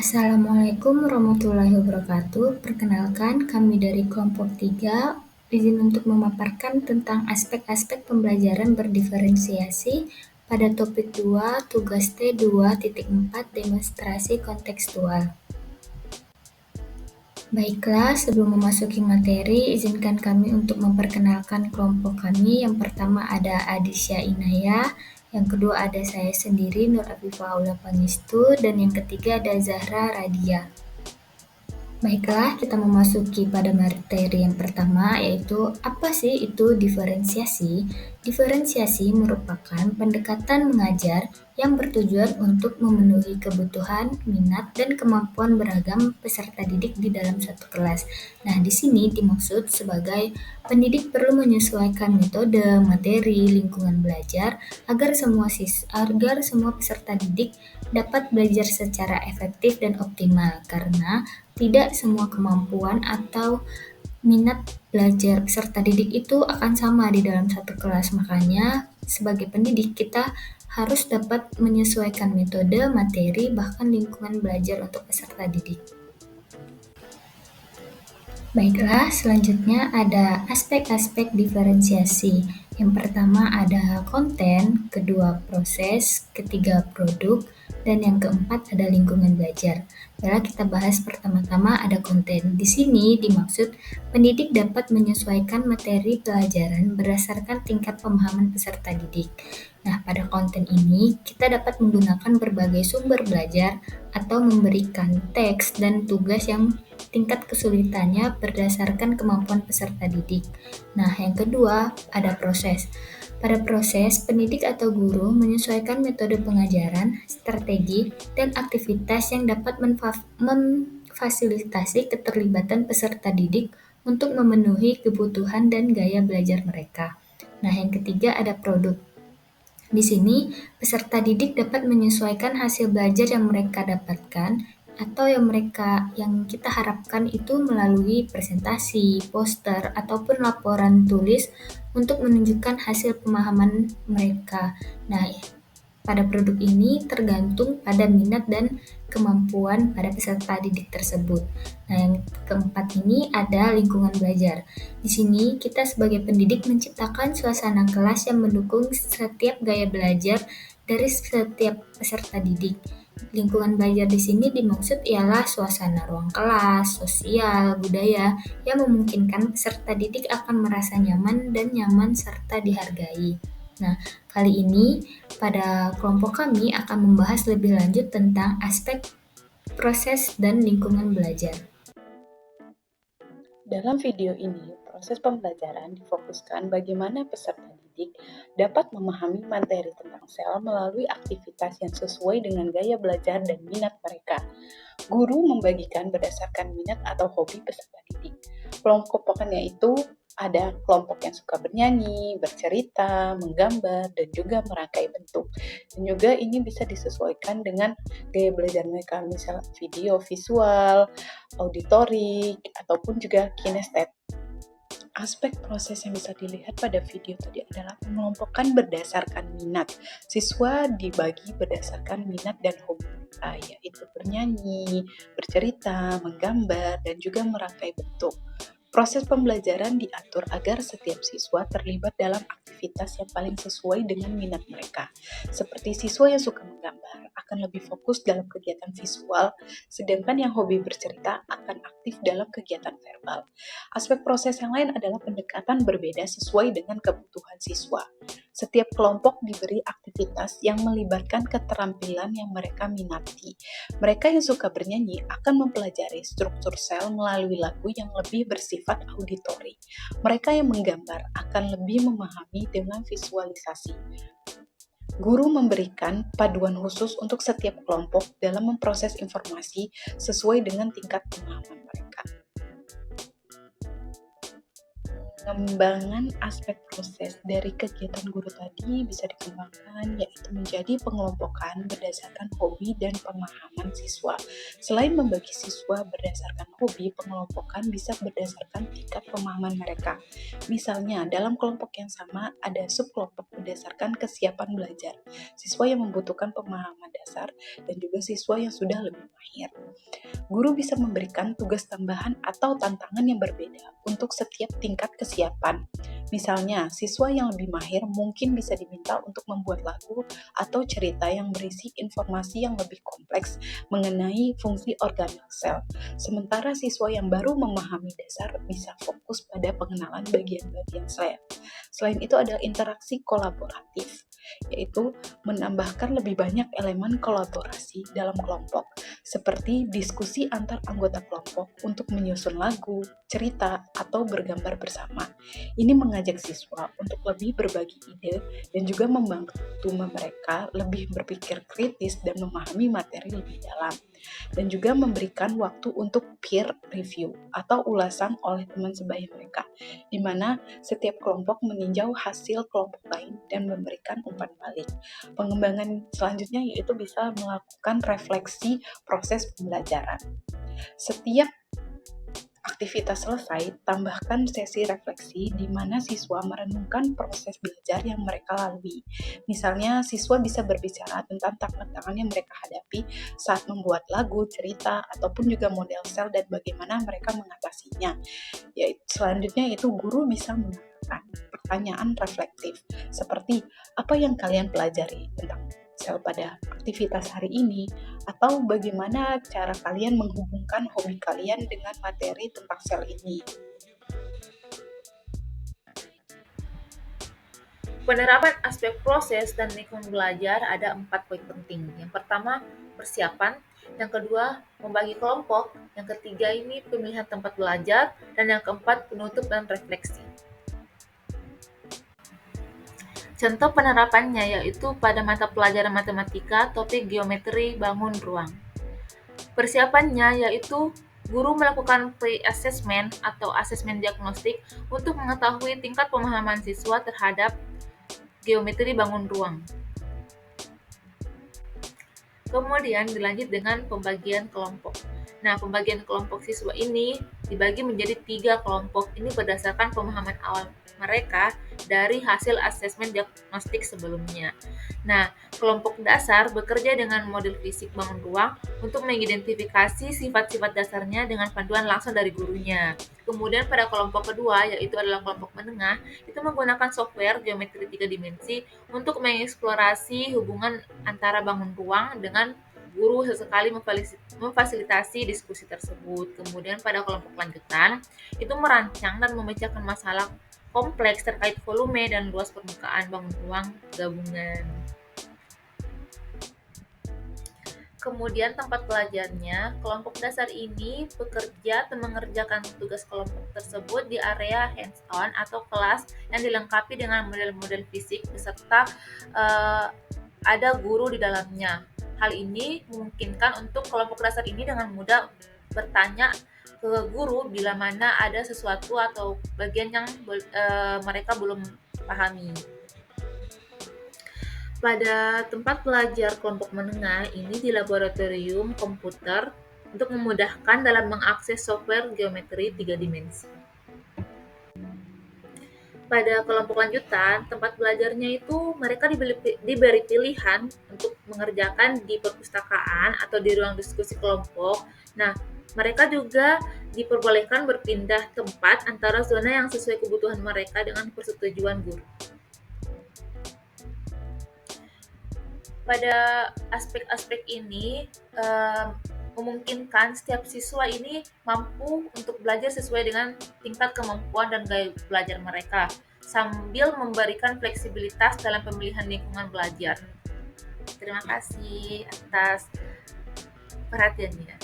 Assalamualaikum warahmatullahi wabarakatuh. Perkenalkan, kami dari kelompok 3 izin untuk memaparkan tentang aspek-aspek pembelajaran berdiferensiasi pada topik 2, tugas T2.4 demonstrasi kontekstual. Baiklah, sebelum memasuki materi, izinkan kami untuk memperkenalkan kelompok kami. Yang pertama ada Adisya Inaya, yang kedua ada saya sendiri, Nur Afifah Aula Pangestu, dan yang ketiga ada Zahra Radia. Baiklah, kita memasuki pada materi yang pertama, yaitu apa sih itu diferensiasi? Diferensiasi merupakan pendekatan mengajar yang bertujuan untuk memenuhi kebutuhan, minat, dan kemampuan beragam peserta didik di dalam satu kelas. Nah, di sini dimaksud sebagai pendidik perlu menyesuaikan metode, materi, lingkungan belajar agar semua peserta didik dapat belajar secara efektif dan optimal, karena tidak semua kemampuan atau minat belajar peserta didik itu akan sama di dalam satu kelas. Makanya, sebagai pendidik, kita harus dapat menyesuaikan metode, materi, bahkan lingkungan belajar untuk peserta didik. Baiklah, selanjutnya ada aspek-aspek diferensiasi. Yang pertama ada konten, kedua proses, ketiga produk, dan yang keempat ada lingkungan belajar. Baiklah, kita bahas pertama-tama ada konten. Di sini dimaksud pendidik dapat menyesuaikan materi pelajaran berdasarkan tingkat pemahaman peserta didik. Nah, pada konten ini kita dapat menggunakan berbagai sumber belajar atau memberikan teks dan tugas yang tingkat kesulitannya berdasarkan kemampuan peserta didik. Nah, yang kedua ada proses. Pada proses, pendidik atau guru menyesuaikan metode pengajaran, strategi, dan aktivitas yang dapat memfasilitasi keterlibatan peserta didik untuk memenuhi kebutuhan dan gaya belajar mereka. Nah, yang ketiga ada produk. Di sini, peserta didik dapat menyesuaikan hasil belajar yang mereka dapatkan atau yang kita harapkan itu melalui presentasi, poster, ataupun laporan tulis untuk menunjukkan hasil pemahaman mereka. Nah, pada produk ini tergantung pada minat dan kemampuan pada peserta didik tersebut. Nah, yang keempat ini ada lingkungan belajar. Di sini kita sebagai pendidik menciptakan suasana kelas yang mendukung setiap gaya belajar dari setiap peserta didik. Lingkungan belajar di sini dimaksud ialah suasana ruang kelas, sosial, budaya yang memungkinkan peserta didik akan merasa nyaman serta dihargai. Nah, kali ini pada kelompok kami akan membahas lebih lanjut tentang aspek proses dan lingkungan belajar. Dalam video ini, proses pembelajaran difokuskan bagaimana peserta didik dapat memahami materi tentang sel melalui aktivitas yang sesuai dengan gaya belajar dan minat mereka. Guru membagikan berdasarkan minat atau hobi peserta didik. Kelompokannya itu ada kelompok yang suka bernyanyi, bercerita, menggambar, dan juga merangkai bentuk. Dan juga ini bisa disesuaikan dengan gaya belajar mereka, misalnya video, visual, auditorik, ataupun juga kinestetik. Aspek proses yang bisa dilihat pada video tadi adalah mengelompokkan berdasarkan minat. Siswa dibagi berdasarkan minat dan hobi mereka, yaitu bernyanyi, bercerita, menggambar, dan juga merangkai bentuk. Proses pembelajaran diatur agar setiap siswa terlibat dalam aktivitas yang paling sesuai dengan minat mereka. Seperti siswa yang suka menggambar akan lebih fokus dalam kegiatan visual, sedangkan yang hobi bercerita akan aktif dalam kegiatan verbal. Aspek proses yang lain adalah pendekatan berbeda sesuai dengan kebutuhan siswa. Setiap kelompok diberi aktivitas yang melibatkan keterampilan yang mereka minati. Mereka yang suka bernyanyi akan mempelajari struktur sel melalui lagu yang lebih bersifat auditori. Mereka yang menggambar akan lebih memahami dengan visualisasi. Guru memberikan paduan khusus untuk setiap kelompok dalam memproses informasi sesuai dengan tingkat pemahaman mereka. Pengembangan aspek proses dari kegiatan guru tadi bisa dikembangkan, yaitu menjadi pengelompokan berdasarkan hobi dan pemahaman siswa. Selain membagi siswa berdasarkan hobi, pengelompokan bisa berdasarkan tingkat pemahaman mereka. Misalnya, dalam kelompok yang sama ada subkelompok berdasarkan kesiapan belajar, siswa yang membutuhkan pemahaman dasar, dan juga siswa yang sudah lebih mahir. Guru bisa memberikan tugas tambahan atau tantangan yang berbeda untuk setiap tingkat kesiapan. Misalnya, siswa yang lebih mahir mungkin bisa diminta untuk membuat lagu atau cerita yang berisi informasi yang lebih kompleks mengenai fungsi organel sel. Sementara siswa yang baru memahami dasar bisa fokus pada pengenalan bagian-bagian sel. Selain itu ada interaksi kolaboratif, yaitu menambahkan lebih banyak elemen kolaborasi dalam kelompok, seperti diskusi antar anggota kelompok untuk menyusun lagu, cerita, atau bergambar bersama. Ini mengajak siswa untuk lebih berbagi ide dan juga membantu mereka lebih berpikir kritis dan memahami materi lebih dalam. Dan juga memberikan waktu untuk peer review atau ulasan oleh teman sebaya mereka, di mana setiap kelompok meninjau hasil kelompok lain dan memberikan umpan balik. Pengembangan selanjutnya yaitu bisa melakukan refleksi proses pembelajaran. Setiap aktivitas selesai, tambahkan sesi refleksi di mana siswa merenungkan proses belajar yang mereka lalui. Misalnya, siswa bisa berbicara tentang tantangan yang mereka hadapi saat membuat lagu, cerita, ataupun juga model sel dan bagaimana mereka mengatasinya. Selanjutnya itu guru bisa mengatakan pertanyaan reflektif, seperti apa yang kalian pelajari tentang sel pada aktivitas hari ini, atau bagaimana cara kalian menghubungkan hobi kalian dengan materi tentang sel ini. Penerapan aspek proses dan lingkungan belajar ada 4 poin penting. Yang pertama, persiapan. Yang kedua, membagi kelompok. Yang ketiga ini pemilihan tempat belajar. Dan yang keempat, penutup dan refleksi. Contoh penerapannya yaitu pada mata pelajaran matematika, topik geometri bangun ruang. Persiapannya yaitu guru melakukan pre-assessment atau asesmen diagnostik untuk mengetahui tingkat pemahaman siswa terhadap geometri bangun ruang. Kemudian dilanjut dengan pembagian kelompok. Nah, pembagian kelompok siswa ini dibagi menjadi 3 kelompok. Ini berdasarkan pemahaman awal mereka dari hasil asesmen diagnostik sebelumnya. Nah, kelompok dasar bekerja dengan model fisik bangun ruang untuk mengidentifikasi sifat-sifat dasarnya dengan panduan langsung dari gurunya. Kemudian pada kelompok kedua, yaitu adalah kelompok menengah, itu menggunakan software geometri 3 dimensi untuk mengeksplorasi hubungan antara bangun ruang dengan guru sesekali memfasilitasi diskusi tersebut. Kemudian pada kelompok lanjutan, itu merancang dan memecahkan masalah kompleks terkait volume dan luas permukaan bangun ruang gabungan. Kemudian tempat belajarnya, kelompok dasar ini bekerja dan mengerjakan tugas kelompok tersebut di area hands-on atau kelas yang dilengkapi dengan model-model fisik beserta ada guru di dalamnya. Hal ini memungkinkan untuk kelompok dasar ini dengan mudah bertanya ke guru bila mana ada sesuatu atau bagian yang mereka belum pahami. Pada tempat belajar kelompok menengah ini di laboratorium komputer untuk memudahkan dalam mengakses software geometri 3 dimensi. Pada kelompok lanjutan, tempat belajarnya itu mereka diberi pilihan untuk mengerjakan di perpustakaan atau di ruang diskusi kelompok. Nah, mereka juga diperbolehkan berpindah tempat antara zona yang sesuai kebutuhan mereka dengan persetujuan guru. Pada aspek-aspek ini memungkinkan setiap siswa ini mampu untuk belajar sesuai dengan tingkat kemampuan dan gaya belajar mereka, sambil memberikan fleksibilitas dalam pemilihan lingkungan belajar. Terima kasih atas perhatiannya.